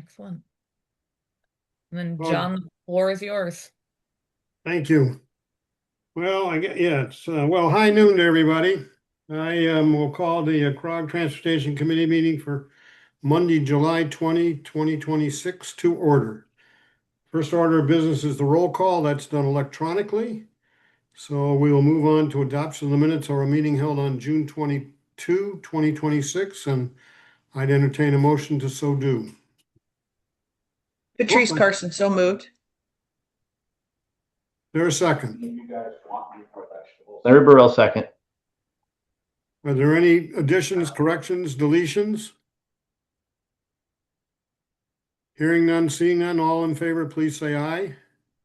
Excellent. And then Well, John, the floor is yours. thank you. Well, I get, yeah, it's, well, high noon to everybody. I will call the CROG Transportation Committee meeting for Monday, July 2026 to order. First order of business is the roll call. That's done electronically. So we will move on to adoption of the minutes of our meeting held on June 22, 2026, and I'd entertain a motion to so do. Patrice Carson, so moved. There a second? Larry Burrell, second. Are there any additions, corrections, deletions? Hearing none, seeing none, all in favor, please say aye.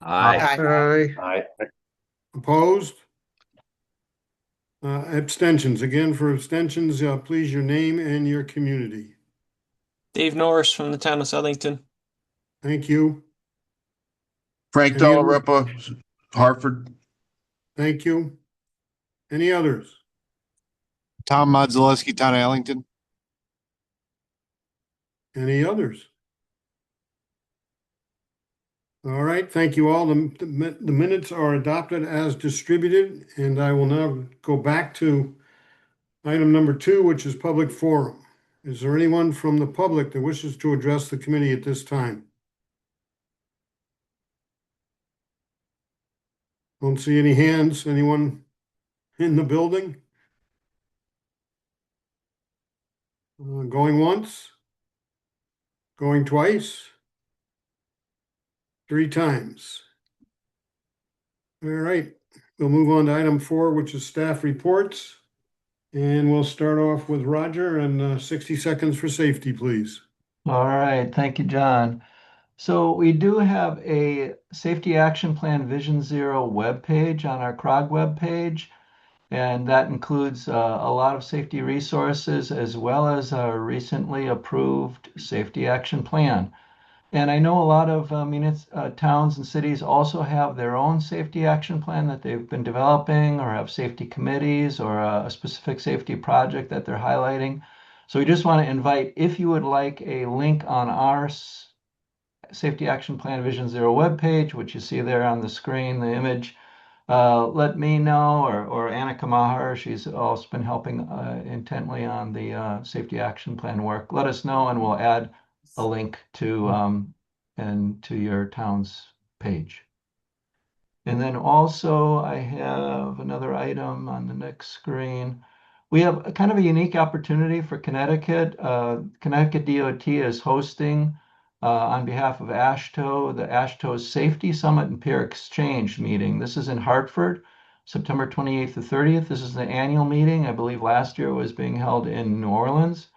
Aye. Aye. Aye. Opposed? Abstentions. Again, for abstentions, please your name and your community. Dave Norris from the town of Southington. Thank you. Frank Any other- Delaripa, Hartford. Thank you. Any others? Tom Modzelewski, Town of Ellington. Any others? All right, thank you all. The minutes are adopted as distributed, and I will now go back to item number 2, which is public forum. Is there anyone from the public that wishes to address the committee at this time? Don't see any hands. Anyone in the building? Going once? Going twice? 3 times. All right, we'll move on to item 4, which is staff reports. And we'll start off with Roger and 60 seconds for safety, please. All right, thank you, John. So we do have a Safety Action Plan Vision Zero webpage on our CROG webpage, and that includes a lot of safety resources as well as a recently approved Safety Action Plan. And I know a lot of towns and cities also have their own safety action plan that they've been developing or have safety committees or a specific safety project that they're highlighting. So we just want to invite, if you would like a link on our Safety Action Plan Vision Zero webpage, which you see there on the screen, the image, let me know, or Anna Kamahar, she's also been helping intently on the Safety Action Plan work. Let us know and we'll add a link to your town's page. And then also I have another item on the next screen. We have a kind of a unique opportunity for Connecticut. Connecticut DOT is hosting on behalf of AASHTO, the AASHTO Safety Summit and Peer Exchange meeting. This is in Hartford, September 28th to 30th. This is the annual meeting. I believe last year it was being held in New Orleans.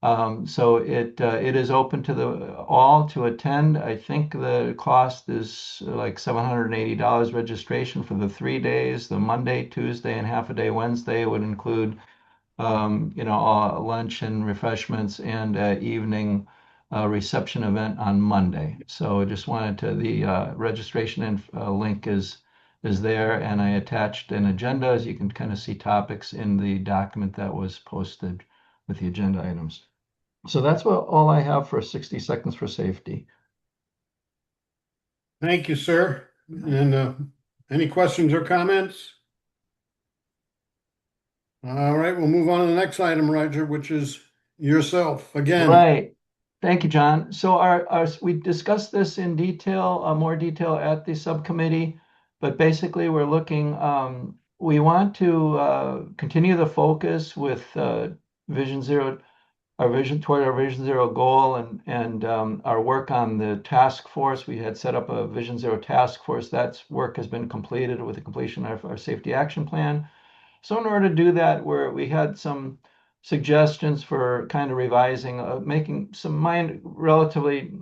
So it is open to all to attend. I think the cost is like $780 registration for the 3 days. The Monday, Tuesday, and half a day Wednesday would include lunch and refreshments and evening reception event on Monday. So I just wanted to, the registration link is there, and I attached an agenda, as you can kind of see topics in the document that was posted with the agenda items. So that's all I have for 60 seconds for safety. Thank you, sir. And any questions or comments? All right, we'll move on to the next item, Roger, which is yourself again. Right. Thank you, John. So we discussed this in detail, more detail at the subcommittee, but basically we're looking, we want to continue the focus with Vision Zero, our vision toward our Vision Zero goal, and our work on the task force. We had set up a Vision Zero task force. That work has been completed with the completion of our safety action plan. So in order to do that, we had some suggestions for kind of revising, making some relatively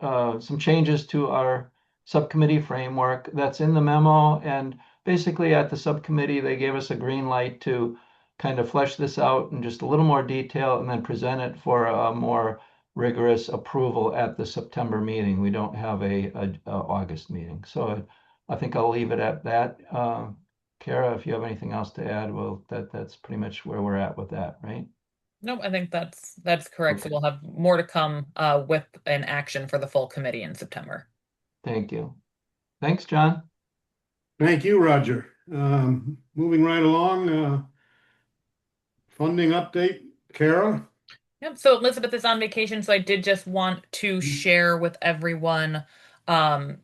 some changes to our subcommittee framework that's in the memo. And basically at the subcommittee, they gave us a green light to kind of flesh this out in just a little more detail and then present it for a more rigorous approval at the September meeting. We don't have a August meeting. So I think I'll leave it at that. Kara, if you have anything else to add, well, that's pretty much where we're at with that, right? Nope, I think that's correct. So Okay. we'll have more to come with an action for the full committee in September. Thank you. Thanks, John. Thank you, Roger. Moving right along, funding update, Kara? Yep. So Elizabeth is on vacation, so I did just want to share with everyone um,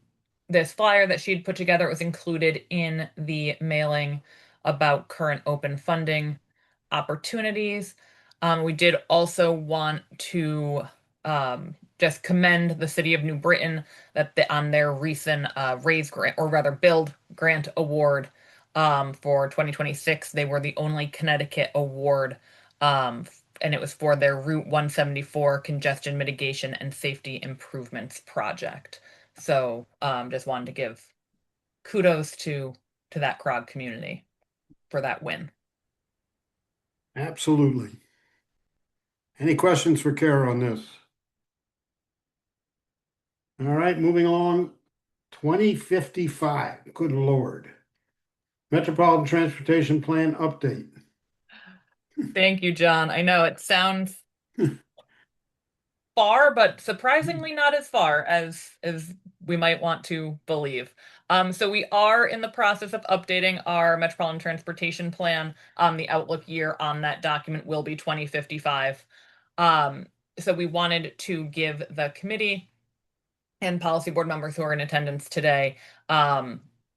this flyer that she'd put together. It was included in the mailing about current open funding opportunities. We did also want to just commend the city of New Britain on their recent raise grant, or rather build grant award for 2026. They were the only Connecticut award, and it was for their Route 174 congestion mitigation and safety improvements project. So just wanted to give kudos to that CROG community for that win. Absolutely. Any questions for Kara on this? All right, moving along, 2055, good lord. Metropolitan Transportation Plan update. Thank you, John. I know it sounds far, but surprisingly not as far as we might want to believe. So we are in the process of updating our Metropolitan Transportation Plan. The outlook year on that document will be 2055. So we wanted to give the committee and policy board members who are in attendance today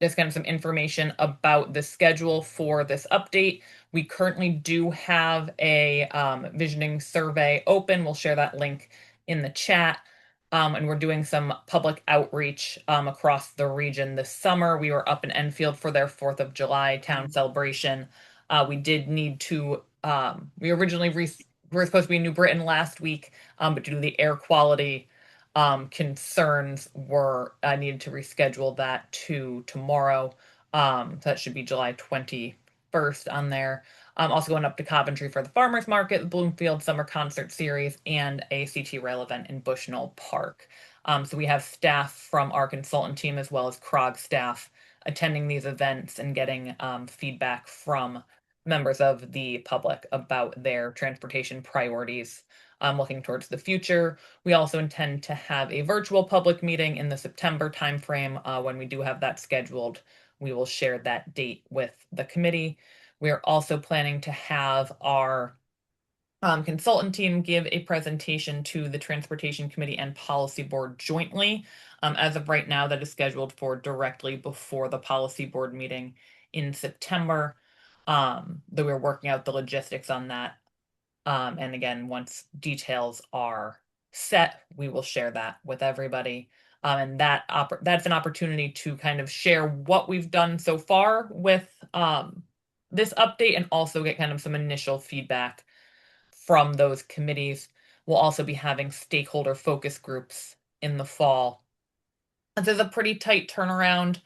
just kind of some information about the schedule for this update. We currently do have a visioning survey open. We'll share that link in the chat. And we're doing some public outreach across the region this summer. We were up in Enfield for their 4th of July town celebration. We did need to, we originally were supposed to be in New Britain last week, but due to the air quality concerns were I needed to reschedule that to tomorrow. So that should be July 21st on there. Also going up to Coventry for the Farmers Market, the Bloomfield Summer Concert Series, and a CT Rail event in Bushnell Park. So we have staff from our consultant team as well as CROG staff attending these events and getting feedback from members of the public about their transportation priorities looking towards the future. We also intend to have a virtual public meeting in the September timeframe. When we do have that scheduled, we will share that date with the committee. We are also planning to have our consultant team give a presentation to the Transportation Committee and Policy Board jointly. As of right now, that is scheduled for directly before the Policy Board meeting in September. Though we're working out the logistics on that. And again, once details are set, we will share that with everybody. And that's an opportunity to kind of share what we've done so far with this update and also get kind of some initial feedback from those committees. We'll also be having stakeholder focus groups in the fall. This is a pretty tight turnaround.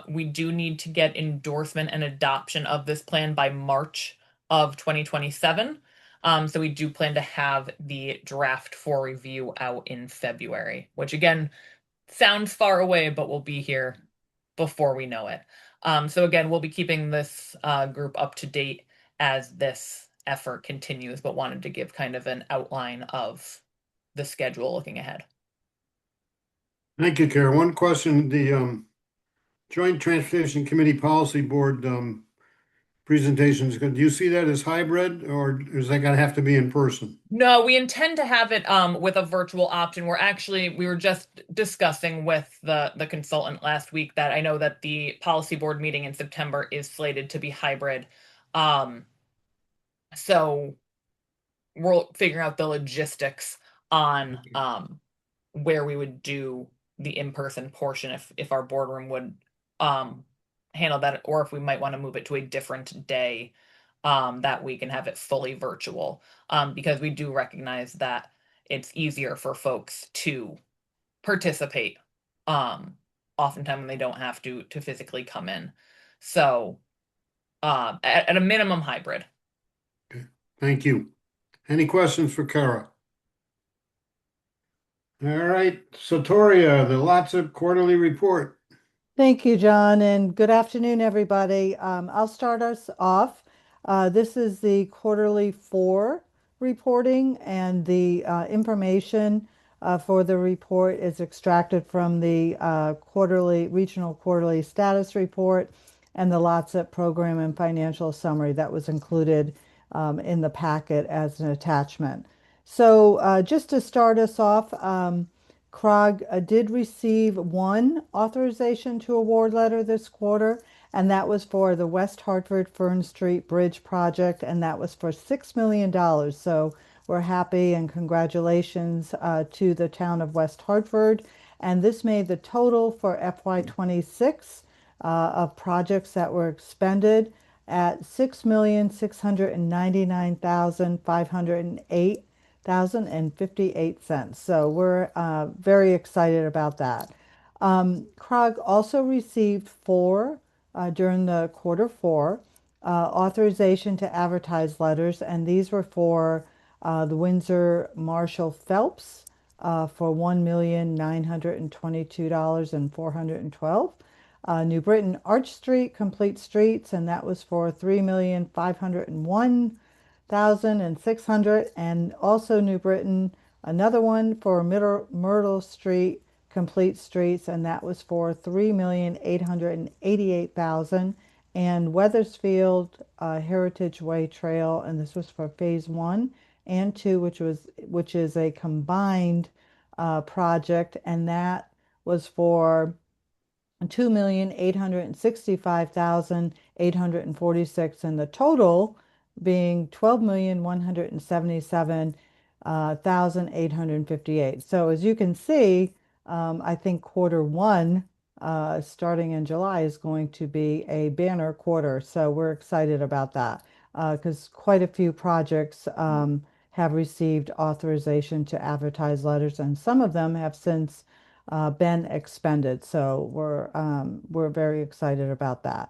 We do need to get endorsement and adoption of this plan by March of 2027. So we do plan to have the draft for review out in February, which again sounds far away, but we'll be here before we know it. So again, we'll be keeping this group up to date as this effort continues, but wanted to give kind of an outline of the schedule looking ahead. Thank you, Kara. One question, the Joint Transportation Committee Policy Board presentations, do you see that as hybrid or is that gonna have to be in person? No, we intend to have it with a virtual option. We were just discussing with the consultant last week that I know that the policy board meeting in September is slated to be hybrid. So we're figuring out the logistics on where we would do the in-person portion if our boardroom would handle that, or if we might want to move it to a different day that week and have it fully virtual. Because we do recognize that it's easier for folks to participate oftentimes when they don't have to physically come in. So at a minimum hybrid. Okay, thank you. Any questions for Kara? All right, Satoria, the Lotsop quarterly report. Thank you, John, and good afternoon, everybody. I'll start us off. This is the quarterly 4 reporting, and the information for the report is extracted from the regional quarterly status report and the LOTSEP program and financial summary that was included in the packet as an attachment. So just to start us off, CROG did receive one authorization to award letter this quarter, and that was for the West Hartford Fern Street Bridge project, and that was for $6 million. So we're happy and congratulations to the town of West Hartford. And this made the total for FY26 of projects that were expended at $6,699,508.58. So we're very excited about that. CROG also received four during the quarter four authorization to advertise letters, and these were for the Windsor Marshall Phelps for $1,922,412. New Britain Arch Street Complete Streets, and that was for $3,501,600. And also New Britain, another one for Myrtle Street Complete Streets, and that was for $3,888,000. And Weathersfield Heritage Way Trail, and this was for phase 1 and 2, which is a combined project, and that was for $2,865,846, and the total being $12,177,858. So as you can see, I think quarter one, starting in July, is going to be a banner quarter. So we're excited about that because quite a few projects have received authorization to advertise letters, and some of them have since been expended. So we're very excited about that.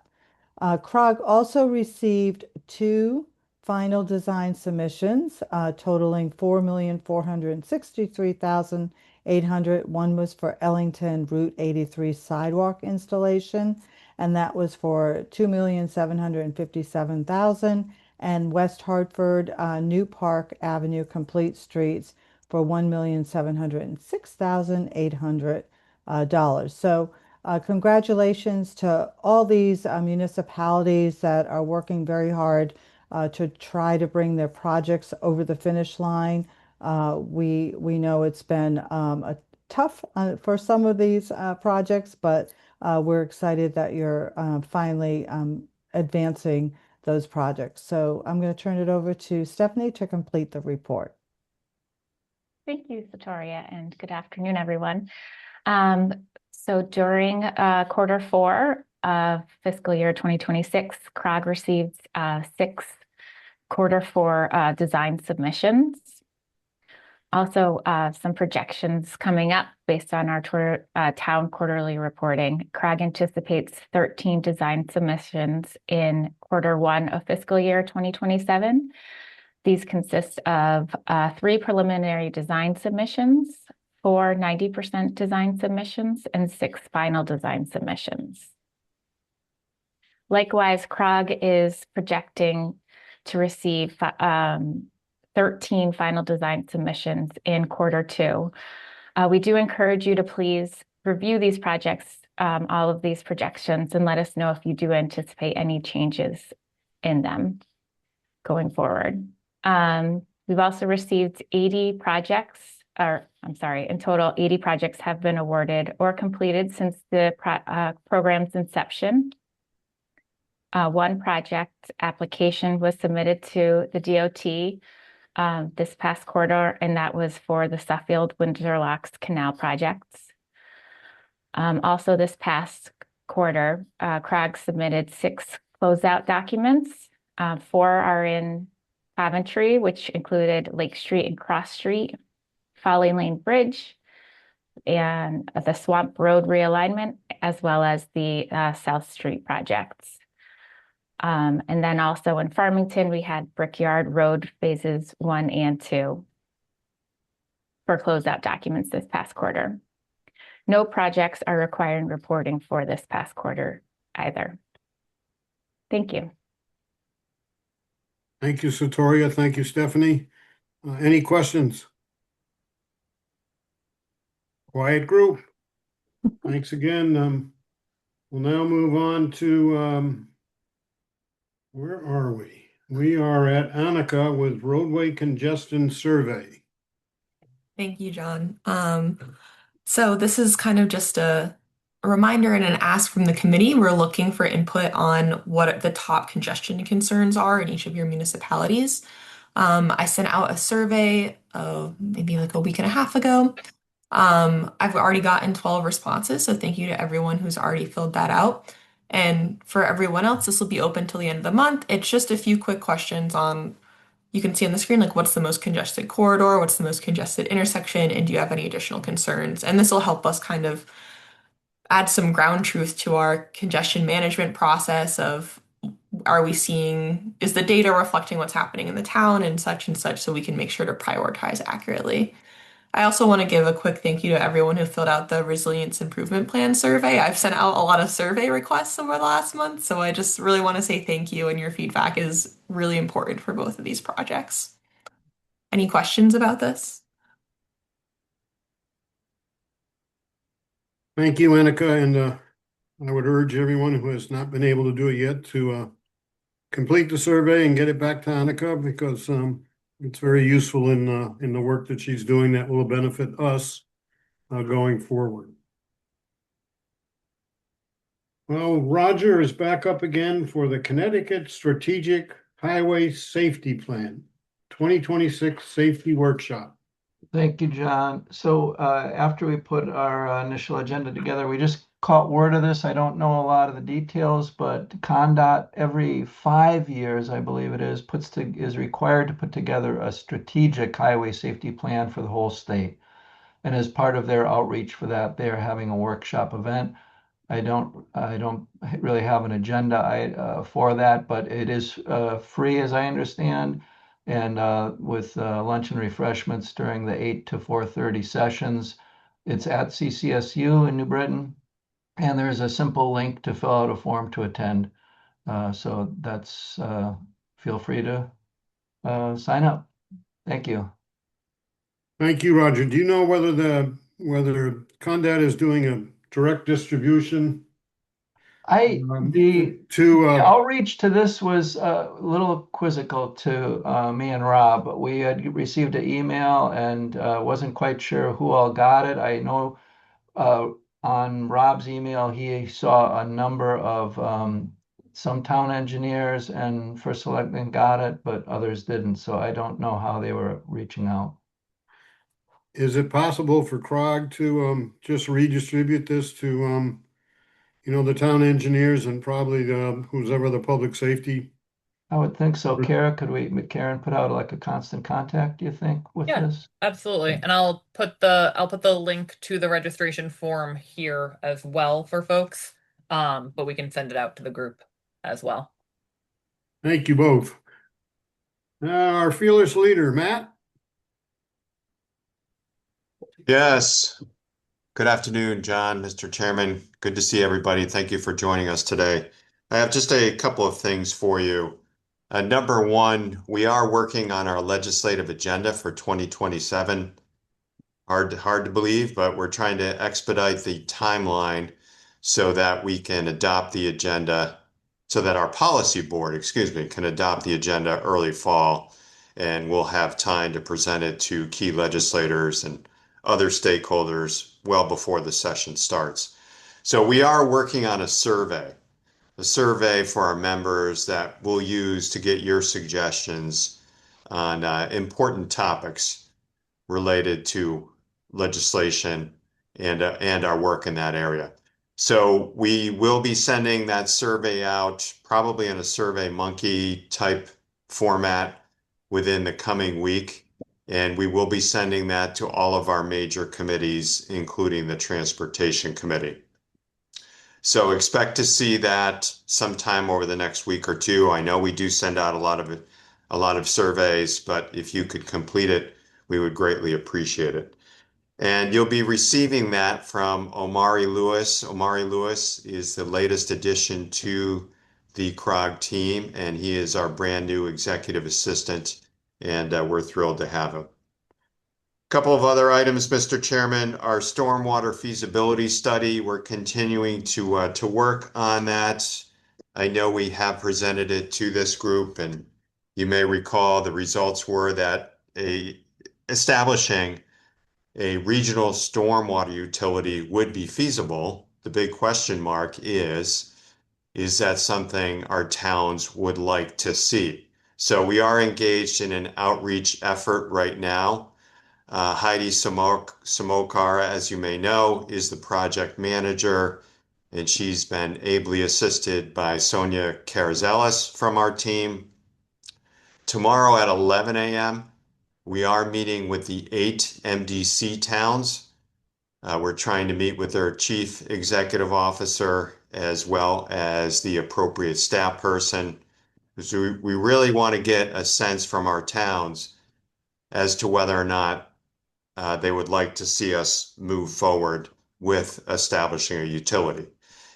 CROG also received two final design submissions totaling $4,463,800. One was for Ellington Route 83 sidewalk installation, and that was for $2,757,000. And West Hartford New Park Avenue Complete Streets for $1,706,800. So congratulations to all these municipalities that are working very hard to try to bring their projects over the finish line. We know it's been a tough for some of these projects, but we're excited that you're finally advancing those projects. So I'm going to turn it over to Stephanie to complete the report. Thank you, Satoria, and good afternoon, everyone. So during quarter four of fiscal year 2026, CROG received 6 quarter four design submissions. Also, some projections coming up based on our town quarterly reporting. CROG anticipates 13 design submissions in quarter one of fiscal year 2027. These consist of 3 preliminary design submissions, 4 90% design submissions, and 6 final design submissions. Likewise, CROG is projecting to receive 13 final design submissions in quarter two. We do encourage you to please review these projects, all of these projections, and let us know if you do anticipate any changes in them going forward. We've also received 80 projects, in total 80 projects have been awarded or completed since the program's inception. One project application was submitted to the DOT this past quarter, and that was for the Suffield Windsor Locks Canal projects. Also this past quarter, CROG submitted 6 closeout documents. 4 are in Coventry, which included Lake Street and Cross Street, Folly Lane Bridge, and the Swamp Road realignment, as well as the South Street projects. And then also in Farmington, we had Brickyard Road phases 1 and 2 for closeout documents this past quarter. No projects are requiring reporting for this past quarter either. Thank you. Thank you, Satoria. Thank you, Stephanie. Any questions? Quiet group. Thanks again. We'll now move on to, where are we? We are at Annika with roadway congestion survey. Thank you, John. So this is kind of just a reminder and an ask from the committee. We're looking for input on what the top congestion concerns are in each of your municipalities. I sent out a survey maybe like a week and a half ago. I've already gotten 12 responses, so thank you to everyone who's already filled that out. And for everyone else, this will be open till the end of the month. It's just a few quick questions on, you can see on the screen, like what's the most congested corridor, what's the most congested intersection, and do you have any additional concerns? And this will help us kind of add some ground truth to our congestion management process of, are we seeing, is the data reflecting what's happening in the town and such, so we can make sure to prioritize accurately. I also want to give a quick thank you to everyone who filled out the Resilience Improvement Plan survey. I've sent out a lot of survey requests over the last month, so I just really want to say thank you, and your feedback is really important for both of these projects. Any questions about this? Thank you, Annika, and I would urge everyone who has not been able to do it yet to complete the survey and get it back to Annika because it's very useful in the work that she's doing that will benefit us going forward. Well, Roger is back up again for the Connecticut Strategic Highway Safety Plan, 2026 Safety Workshop. Thank you, John. So after we put our initial agenda together, we just caught word of this. I don't know a lot of the details, but CONDOT every 5 years, I believe it is, is required to put together a strategic highway safety plan for the whole state. And as part of their outreach for that, they're having a workshop event. I don't really have an agenda for that, but it is free as I understand, and with lunch and refreshments during the 8 to 4:30 sessions. It's at CCSU in New Britain, and there's a simple link to fill out a form to attend. So that's feel free to sign up. Thank you. Thank you, Roger. Do you know whether CONDOT is doing a direct distribution The to outreach to this was a little quizzical to me and Rob. We had received an email and wasn't quite sure who all got it. I know on Rob's email he saw a number of some town engineers and First Selectmen got it, but others didn't. So I don't know how they were reaching out. is it possible for CROG to just redistribute this to the town engineers and probably who's ever the public safety? I would think so. Kara, Karen put out like a constant contact, do you think, with Yeah, this? absolutely. And I'll put the link to the registration form here as well for folks. But we can send it out to the group as well. Thank you both. Our fearless leader, Matt. Yes. Good afternoon, John, Mr. Chairman. Good to see everybody. Thank you for joining us today. I have just a couple of things for you. Number one, we are working on our legislative agenda for 2027. Hard to believe, but we're trying to expedite the timeline so that we can adopt the agenda, so that our policy board, can adopt the agenda early fall, and we'll have time to present it to key legislators and other stakeholders well before the session starts. So we are working on a survey for our members that we'll use to get your suggestions on important topics related to legislation and our work in that area. So we will be sending that survey out probably in a Survey Monkey type format within the coming week. And we will be sending that to all of our major committees, including the Transportation Committee. So expect to see that sometime over the next week or two. I know we do send out a lot of surveys, but if you could complete it, we would greatly appreciate it. And you'll be receiving that from Omari Lewis. Omari Lewis is the latest addition to the CROG team, and he is our brand new executive assistant and we're thrilled to have him. Couple of other items, Mr. Chairman, our stormwater feasibility study, we're continuing to work on that. I know we have presented it to this group, and you may recall the results were that establishing a regional stormwater utility would be feasible. The big question mark is that something our towns would like to see? So we are engaged in an outreach effort right now. Heidi Samokar, as you may know, is the project manager, and she's been ably assisted by Sonia Carazelis from our team. Tomorrow at 11 a.m., we are meeting with the 8 MDC towns. We're trying to meet with their chief executive officer as well as the appropriate staff person. So we really want to get a sense from our towns as to whether or not they would like to see us move forward with establishing a utility.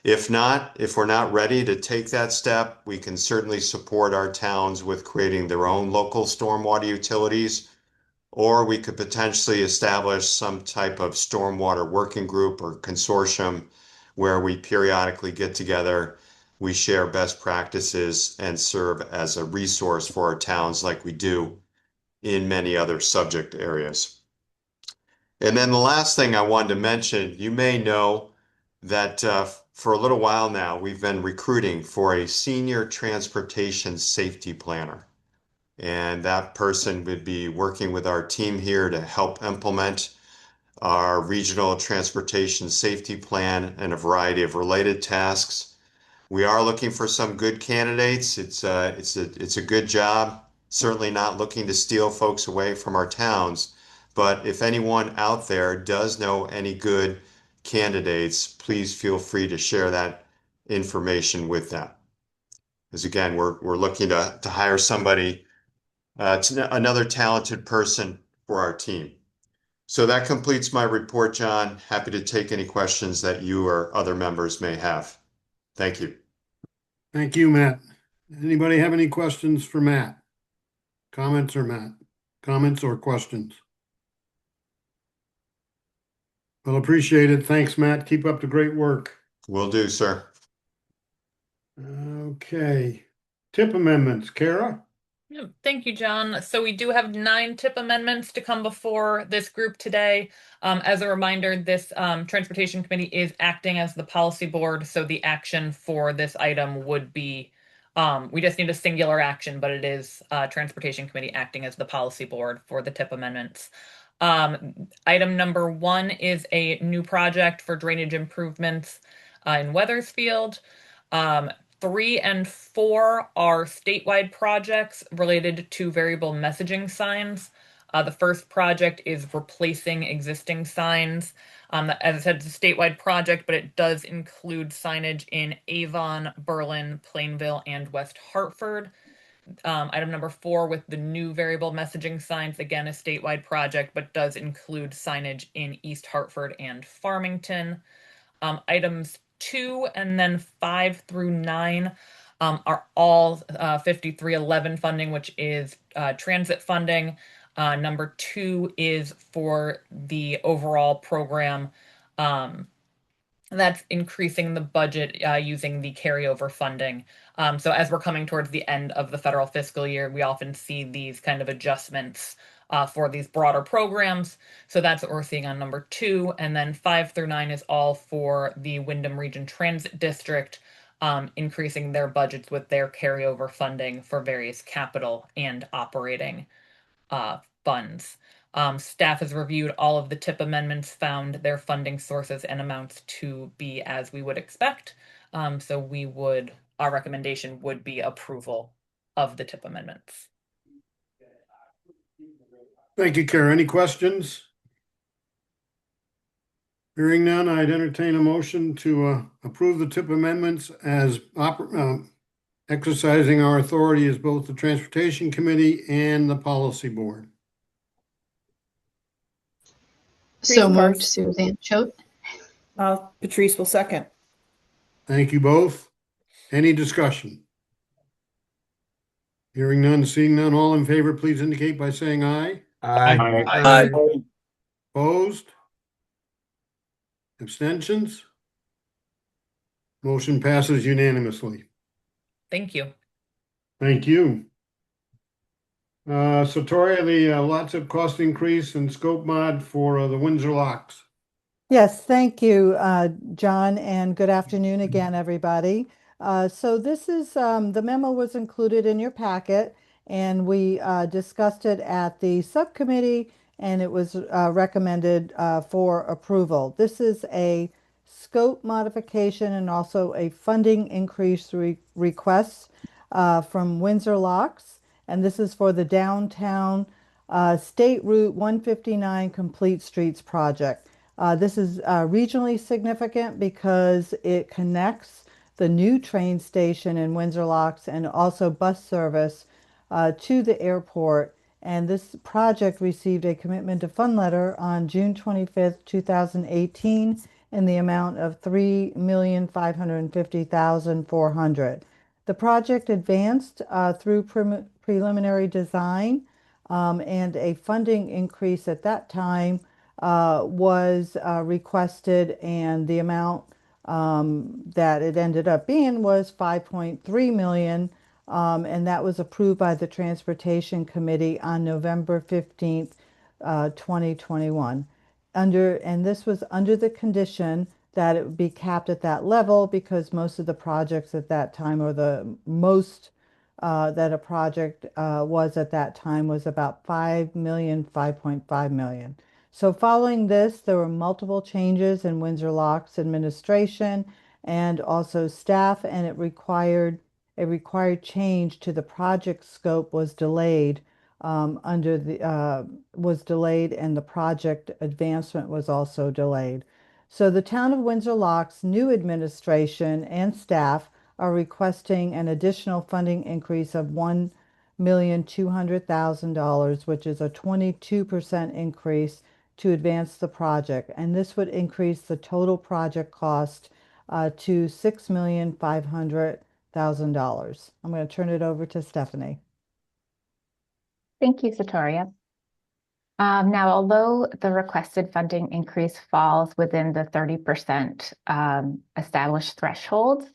If not, if we're not ready to take that step, we can certainly support our towns with creating their own local stormwater utilities, or we could potentially establish some type of stormwater working group or consortium where we periodically get together, we share best practices, and serve as a resource for our towns like we do in many other subject areas. And then the last thing I wanted to mention, you may know that for a little while now, we've been recruiting for a senior transportation safety planner. And that person would be working with our team here to help implement our regional transportation safety plan and a variety of related tasks. We are looking for some good candidates. It's a good job. Certainly not looking to steal folks away from our towns. But if anyone out there does know any good candidates, please feel free to share that information with them. Because again, we're looking to hire somebody, another talented person for our team. So that completes my report, John. Happy to take any questions that you or other members may have. Thank you. Thank you, Matt. Anybody have any questions for Matt? Comments or questions? Well, appreciate it. Thanks, Matt. Keep up the great work. Will do, sir. Okay. TIP amendments, Kara? Thank you, John. So we do have 9 TIP amendments to come before this group today. As a reminder, this Transportation Committee is acting as the policy board, so the action for this item would be, we just need a singular action, but it is Transportation Committee acting as the policy board for the TIP amendments. Item number 1 is a new project for drainage improvements in Weathersfield. 3 and 4 are statewide projects related to variable messaging signs. The first project is replacing existing signs. As I said, it's a statewide project, but it does include signage in Avon, Berlin, Plainville, and West Hartford. Item number 4 with the new variable messaging signs, again, a statewide project, but does include signage in East Hartford and Farmington. Items 2 and then 5 through 9 are all 5311 funding, which is transit funding. Number 2 is for the overall program. That's increasing the budget using the carryover funding. So as we're coming towards the end of the federal fiscal year, we often see these kind of adjustments for these broader programs. So that's what we're seeing on number 2. And then 5 through 9 is all for the Wyndham Region Transit District, increasing their budgets with their carryover funding for various capital and operating funds. Staff has reviewed all of the TIP amendments, found their funding sources and amounts to be as we would expect. So our recommendation would be approval of the TIP amendments. Thank you, Kara. Any questions? Hearing none, I'd entertain a motion to approve the TIP amendments as exercising our authority as both the Transportation Committee and the Policy Board. So moved, Suzanne Choate. Patrice will second. Thank you both. Any discussion? Hearing none, seeing none, all in favor, please indicate by saying aye. Aye. Opposed? Abstentions? Motion passes unanimously. Thank you. Thank you. So Tori, the lots of cost increase and scope mod for the Windsor locks. Yes, thank you, John, and good afternoon again, everybody. So this is the memo was included in your packet, and we discussed it at the subcommittee, and it was recommended for approval. This is a scope modification and also a funding increase request from Windsor Locks, and this is for the downtown State Route 159 Complete Streets project. This is regionally significant because it connects the new train station in Windsor Locks and also bus service to the airport. And this project received a commitment to fund letter on June 25th, 2018 in the amount of $3,550,400. The project advanced through preliminary design and a funding increase at that time was requested, and the amount that it ended up being was 5.3 million, and that was approved by the Transportation Committee on November 15th, 2021. And this was under the condition that it would be capped at that level because most of the projects at that time, or the most that a project was at that time, was about 5 million, 5.5 million. So following this, there were multiple changes in Windsor Locks administration and also staff, and a required change to the project scope was delayed and the project advancement was also delayed. So the town of Windsor Locks new administration and staff are requesting an additional funding increase of $1,200,000, which is a 22% increase to advance the project. And this would increase the total project cost to $6,500,000. I'm going to turn it over to Stephanie. Thank you, Satoria. Now, although the requested funding increase falls within the 30% established threshold,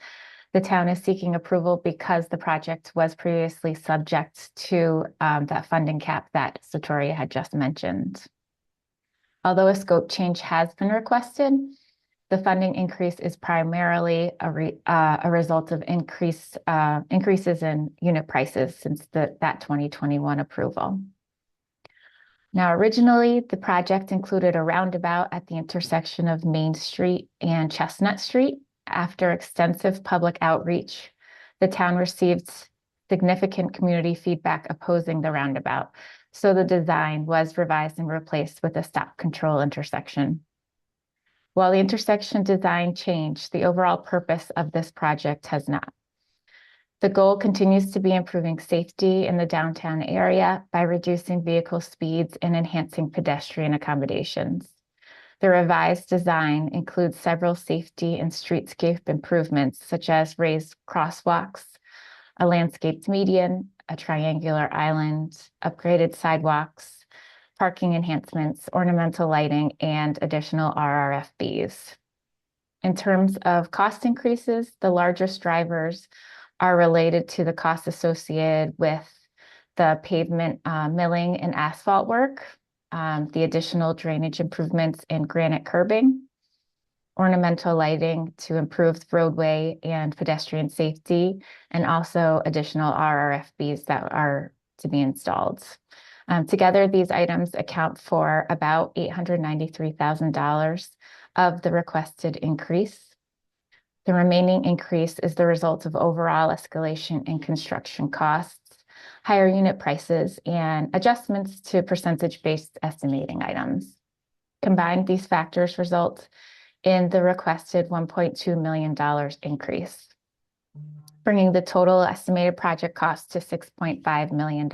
the town is seeking approval because the project was previously subject to that funding cap that Satoria had just mentioned. Although a scope change has been requested, the funding increase is primarily a result of increases in unit prices since that 2021 approval. Now, originally, the project included a roundabout at the intersection of Main Street and Chestnut Street. After extensive public outreach, the town received significant community feedback opposing the roundabout, so the design was revised and replaced with a stop control intersection. While the intersection design changed, the overall purpose of this project has not. The goal continues to be improving safety in the downtown area by reducing vehicle speeds and enhancing pedestrian accommodations. The revised design includes several safety and streetscape improvements, such as raised crosswalks, a landscaped median, a triangular island, upgraded sidewalks, parking enhancements, ornamental lighting, and additional RRFBs. In terms of cost increases, the largest drivers are related to the costs associated with the pavement milling and asphalt work, the additional drainage improvements in granite curbing, ornamental lighting to improve roadway and pedestrian safety, and also additional RRFBs that are to be installed. Together, these items account for about $893,000 of the requested increase. The remaining increase is the result of overall escalation in construction costs, higher unit prices, and adjustments to percentage-based estimating items. Combined, these factors result in the requested $1.2 million increase, bringing the total estimated project cost to $6.5 million.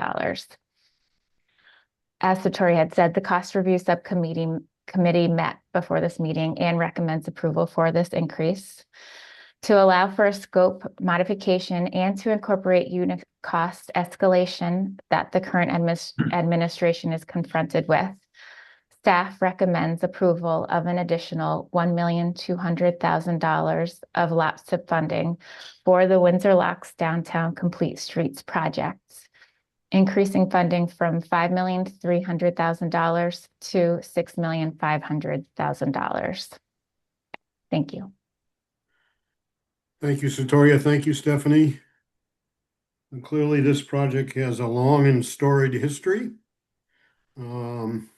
As Satori had said, the cost review subcommittee met before this meeting and recommends approval for this increase. To allow for a scope modification and to incorporate unit cost escalation that the current administration is confronted with. Staff recommends approval of an additional $1,200,000 of LAPSIP funding for the Windsor Locks Downtown Complete Streets projects, increasing funding from $5,300,000 to $6,500,000. Thank you. Thank you, Satoria. Thank you, Stephanie. And clearly, this project has a long and storied history. And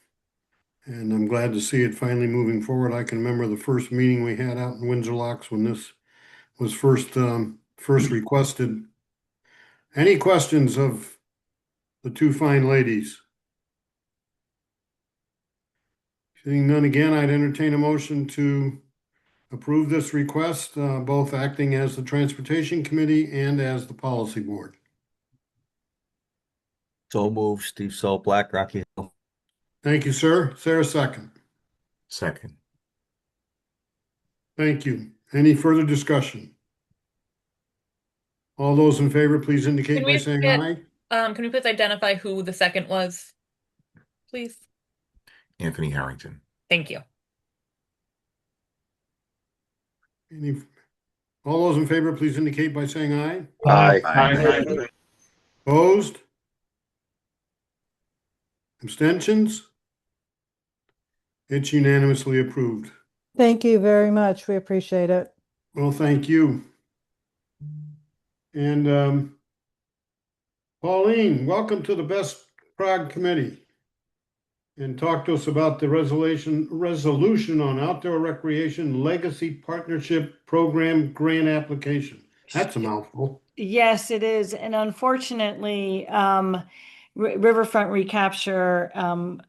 I'm glad to see it finally moving forward. I can remember the first meeting we had out in Windsor Locks when this was first requested. Any questions of the two fine ladies? Seeing none again, I'd entertain a motion to approve this request, both acting as the Transportation Committee and as the Policy Board. So moved, Steve Salt, Black Rocky Hill. Thank you, sir. Is there a second? Second. Thank you. Any further discussion? All those in favor, please indicate by saying aye. Can we please identify who the second was, please? Anthony Harrington. Thank you. All those in favor, please indicate by saying aye. Aye. Opposed? Abstentions? It's unanimously approved. Thank you very much. We appreciate it. Well, thank you. And Pauline, welcome to the Best Prague Committee. And talk to us about the resolution on outdoor recreation legacy partnership program grant application. That's a mouthful. Yes, it is. And unfortunately, Riverfront Recapture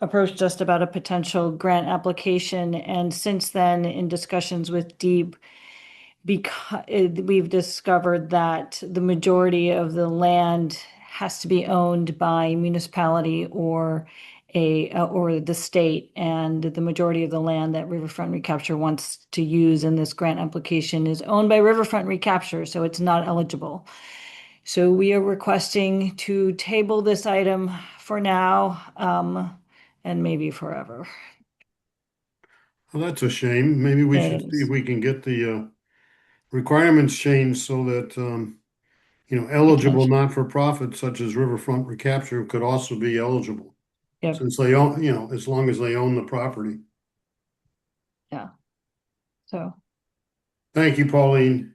approached us about a potential grant application. And since then, in discussions with Deep, because we've discovered that the majority of the land has to be owned by municipality or the state, and the majority of the land that Riverfront Recapture wants to use in this grant application is owned by Riverfront Recapture, so it's not eligible. So we are requesting to table this item for now, and maybe forever. Well, that's a shame. Maybe we should see if we can get the requirements changed so that eligible not-for-profits such as Riverfront Recapture could also be eligible. Yep. Since they own, as long as they own the property. Yeah. So. Thank you, Pauline.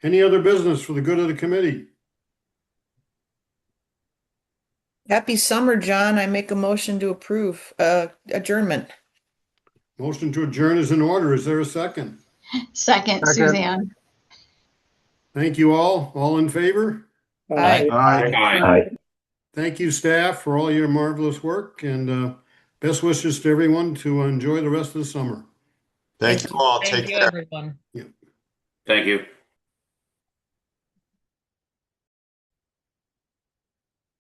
Any other business for the good of the committee? Happy summer, John. I make a motion to approve adjournment. Motion to adjourn is in order. Is there a second? Second, Suzanne. Thank you all. All in favor? Aye. Aye. Thank you, staff, for all your marvelous work, and best wishes to everyone to enjoy the rest of the summer. Thank you all. Thank Take you, care. everyone. Yeah. Thank you.